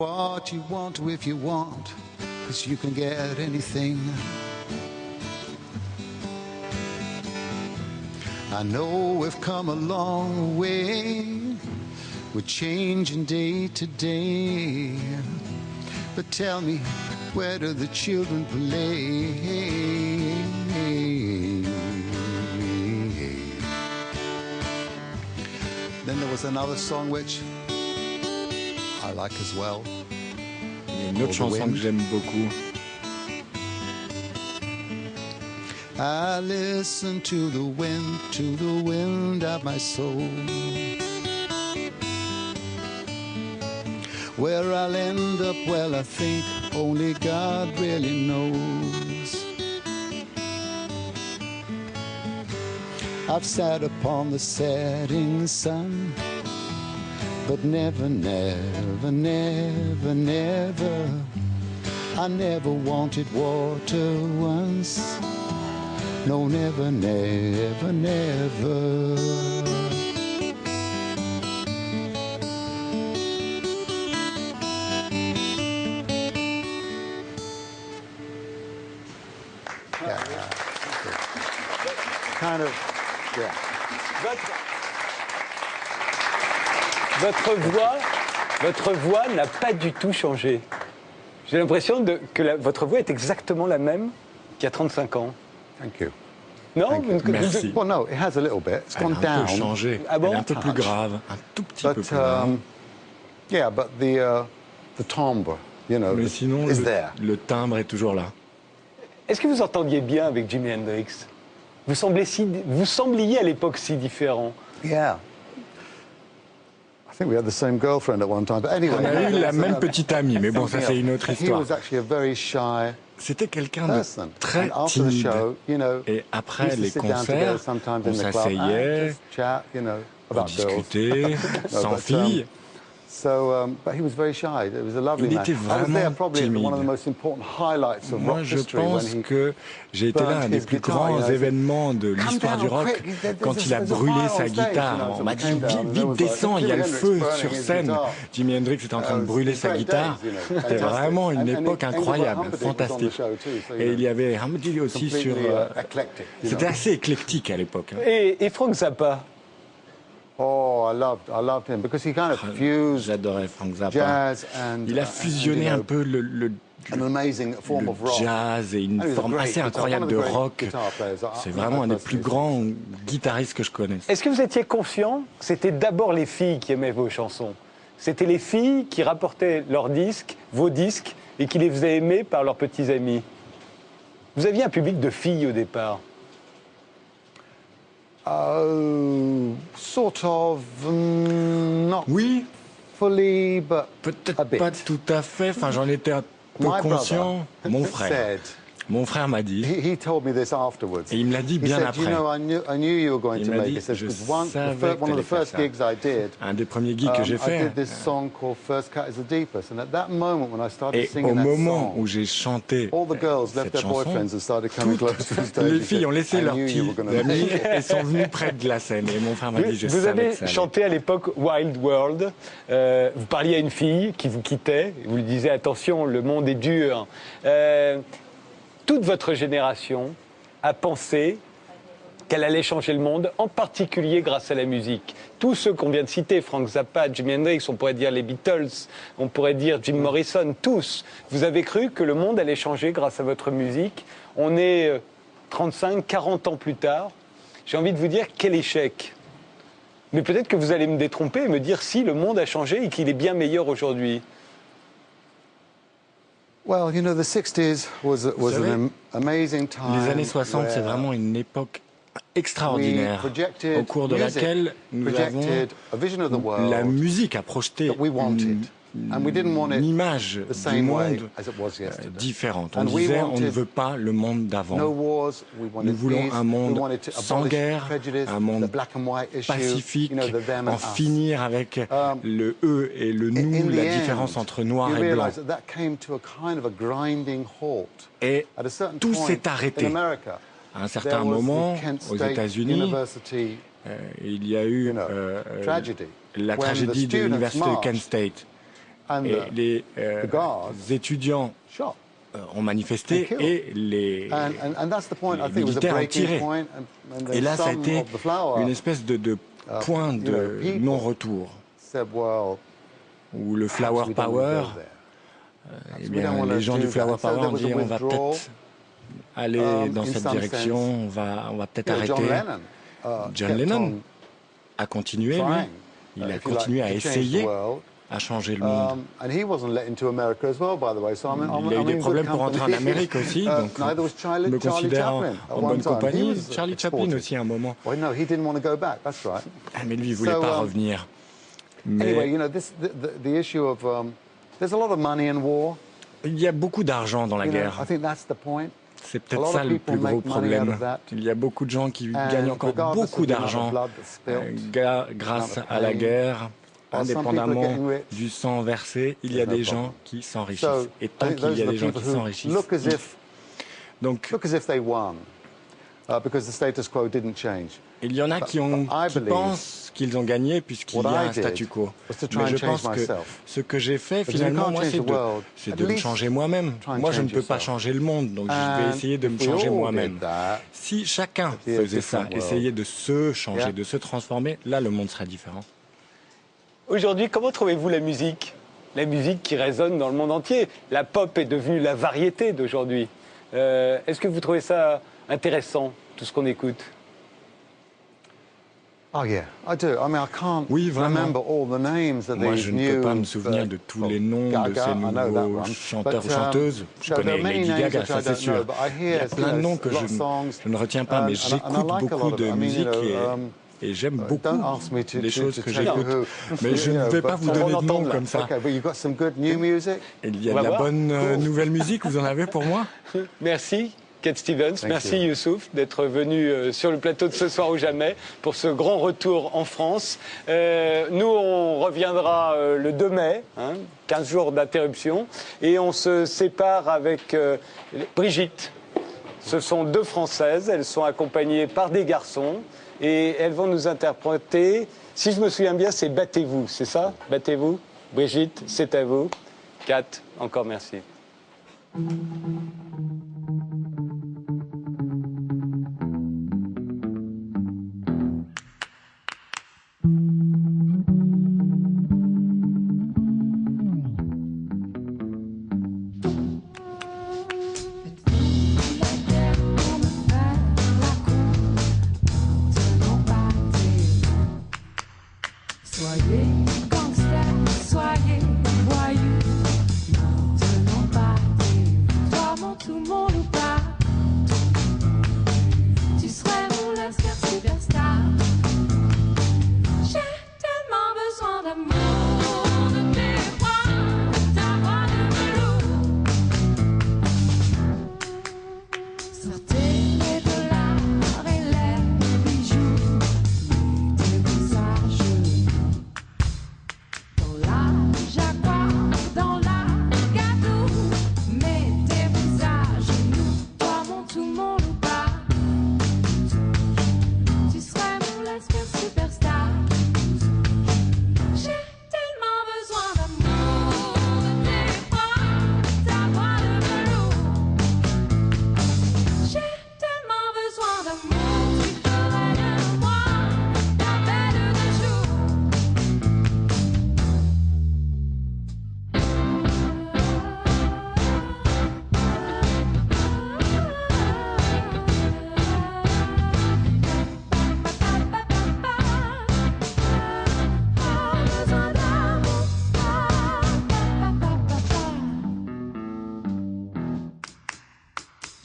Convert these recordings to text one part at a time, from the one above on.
What you want if you want, 'cause you can get anything. I know we've come a long way, we're changing day to day. But tell me, where do the children play? Then there was another song which I like as well. Il y a une autre chanson que j'aime beaucoup. I listen to the wind of my soul. Where I'll end up, well, I think only God really knows. I've sat upon the setting sun, but never, never, never, never, I never wanted water once. No, never, never, never. Yeah. Kind of, yeah. Votre voix n'a pas du tout changé. J'ai l'impression que votre voix est exactement la même qu'il y a 35 ans. Thank you. Non, Merci. Well, no, it has a little bit. It's gone Elle a un down. peu changé. Ah bon? Elle est un peu plus grave, un tout petit peu But plus grave. yeah, but the timbre, you know, Mais sinon, is there. le timbre est toujours là. Est-ce que vous entendiez bien avec Jimi Hendrix? Vous sembliez à l'époque si différent. Yeah. I think we had the same girlfriend at one time. But anyway, On a eu la même petite amie, mais bon, ça c'est une autre He histoire. was actually a very shy C'était quelqu'un de person. très And after the timide. show, you know, Et we après used to les sit down concerts, together sometimes on in the club and s'asseyait just chat, you know, pour about girls. discuter, sans but, fille. So, but he was very shy. It was a lovely Il man. était I was there vraiment probably at one of the timide. most important highlights of Moi, rock je history when pense he que j'ai été là à un des plus grands événements de l'histoire du rock, quand il a brûlé sa guitare. On m'a dit, vite, descends, il y a le feu sur scène. Jimi Hendrix était en train de brûler sa guitare. C'était vraiment une époque incroyable, fantastique. Et il y avait Humpty aussi sur... C'était assez éclectique à l'époque. Et Frank Zappa? Oh, I loved him because he kind of fused J'adorais Frank Zappa. jazz and Il a fusionné un peu an amazing form of rock. jazz et une And he was a forme great assez guitar- incroyable one de of the great rock. guitar players. C'est vraiment un des plus grands guitaristes que je connaisse. Est-ce que vous étiez conscient que c'était d'abord les filles qui aimaient vos chansons? C'était les filles qui rapportaient leurs disques, vos disques, et qui les faisaient aimer par leurs petits amis. Vous aviez un public de filles au départ. Sort of, not Oui, fully, but a peut-être bit. pas tout à fait. Enfin, j'en étais un peu My conscient. brother Mon frère. said, Mon frère m'a dit, he told me this afterwards. et il me l'a dit He bien said, après. you know, I knew you were going Il to m'a make dit, it. He said, je because savais que one of t'allais the first faire ça. gigs I did, Un des premiers gigs que j'ai I fait. did this song called First Cut is the Deepest. And at that moment, when I started Et singing au that moment song, où j'ai chanté all the girls left cette their chanson, boyfriends and started coming close to the stage. les He filles said, ont laissé I leurs knew you were petits gonna amis make it. et sont venus près de la scène. Et mon frère m'a dit, je Vous savais avez que ça allait. chanté à l'époque Wild World. Vous parliez à une fille qui vous quittait. Vous lui disiez attention, le monde est dur. Toute votre génération a pensé qu'elle allait changer le monde, en particulier grâce à la musique. Tous ceux qu'on vient de citer, Frank Zappa, Jimi Hendrix, on pourrait dire les Beatles, on pourrait dire Jim Morrison, tous. Vous avez cru que le monde allait changer grâce à votre musique. On est 35, 40 ans plus tard. J'ai envie de vous dire quel échec. Mais peut-être que vous allez me détromper et me dire si le monde a changé et qu'il est bien meilleur aujourd'hui. Well, you know, the 60s was savez, an amazing time. Les années 60, c'est where vraiment une époque we extraordinaire, projected au cours de music, laquelle nous avons projected a vision of the world la musique a projeté that we wanted. And we didn't want une it image the du same way monde as it was yesterday. différente. On And we disait, on ne wanted veut pas le monde d'avant. No wars, we wanted Nous voulons peace, un we monde wanted to sans abolish guerre, prejudice, un monde the black and white issue, pacifique, you know, the them and en us. finir avec le eux et le nous, In the la end, différence entre noir you et blanc. realize that came to a kind of a grinding halt. Et At a certain tout point s'est arrêté. in America, À un there certain was moment, the Kent aux State États-Unis, University, il y a eu tragedy, la when the tragédie de students l'université de Kent marched State. Et les étudiants ont manifesté et les militaires ont tiré. Et là, ça a été une espèce de point de non-retour, où le Flower Power, eh bien, les gens du Flower Power ont dit on va peut-être aller dans cette direction, on va peut-être arrêter. John Lennon a continué, lui. Il a continué à essayer à changer le monde. Il a eu des problèmes pour rentrer en Amérique aussi, donc me considère en bonne compagnie. Charlie Chaplin aussi à un moment. Mais lui, il ne voulait pas revenir. Mais il y a beaucoup d'argent dans la guerre. C'est peut-être ça le plus gros problème. Il y a beaucoup de gens qui gagnent encore beaucoup d'argent grâce à la guerre. Indépendamment du sang versé, il y a des gens qui s'enrichissent. Et tant qu'il y a des gens qui s'enrichissent, donc il y en a qui pensent qu'ils ont gagné puisqu'il y a un statu quo. Mais je pense que ce que j'ai fait finalement, moi, c'est de me changer moi-même. Moi, je ne peux pas changer le monde, donc je vais essayer de me changer moi-même. Si chacun faisait ça, essayait de se changer, de se transformer, là, le monde serait différent. Aujourd'hui, comment trouvez-vous la musique? La musique qui résonne dans le monde entier. La pop est devenue la variété d'aujourd'hui. Est-ce que vous trouvez ça intéressant, tout ce qu'on écoute? Oui, vraiment. Moi, je ne peux pas me souvenir de tous les noms de ces nouveaux chanteurs ou chanteuses. Je connais Lady Gaga, ça c'est sûr. Il y a plein de noms que je ne retiens pas, mais j'écoute beaucoup de musique et j'aime beaucoup les choses que j'écoute. Mais je ne vais pas vous donner de noms comme ça. Il y a de la bonne nouvelle musique, vous en avez pour moi? Merci. Cat Stevens, merci Youssouf d'être venu sur le plateau de Ce Soir ou Jamais pour ce grand retour en France. Nous, on reviendra le 2 mai, 15 jours d'interruption, et on se sépare avec Brigitte. Ce sont 2 Françaises, elles sont accompagnées par des garçons et elles vont nous interpréter, si je me souviens bien, c'est Battez-vous, c'est ça? Battez-vous. Brigitte, c'est à vous. Cat, encore merci.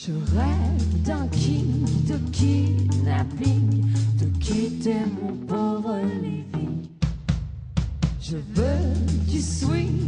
Je rêve d'un king de kidnapping, de quitter mon pauvre living. Je veux du swing.